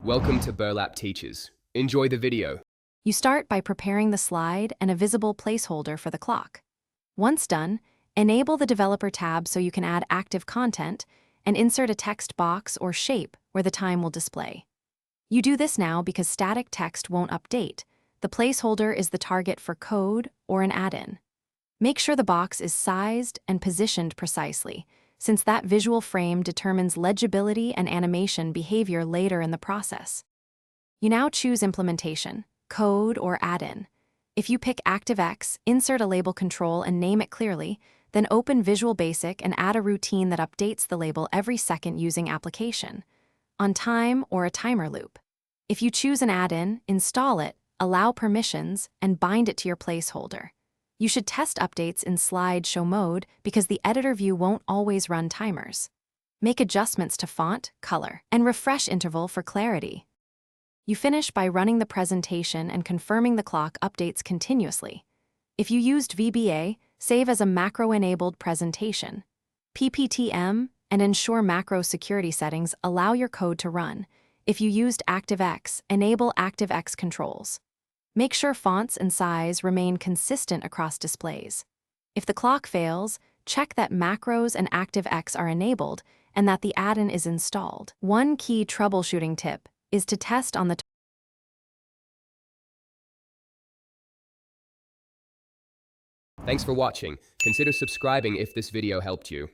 Welcome to Burlap Teachers. Enjoy the video. You start by preparing the slide and a visible placeholder for the clock. Once done, enable the Developer tab so you can add active content and insert a text box or shape where the time will display. You do this now because static text won't update. The placeholder is the target for code or an add-in. Make sure the box is sized and positioned precisely, since that visual frame determines legibility and animation behavior later in the process. You now choose implementation, code, or add-in. If you pick ActiveX, insert a label control and name it clearly, then open Visual Basic and add a routine that updates the label every second using application, on time or a timer loop. If you choose an add-in, install it, allow permissions, and bind it to your placeholder. You should test updates in slideshow mode because the editor view won't always run timers. Make adjustments to font, color, and refresh interval for clarity. You finish by running the presentation and confirming the clock updates continuously. If you used VBA, save as a macro-enabled presentation. PPTM and ensure macro security settings allow your code to run. If you used ActiveX, enable ActiveX controls. Make sure fonts and size remain consistent across displays. If the clock fails, check that macros and ActiveX are enabled and that the add-in is installed. One key troubleshooting tip is to test on the Thanks for watching. Consider subscribing if this video helped you.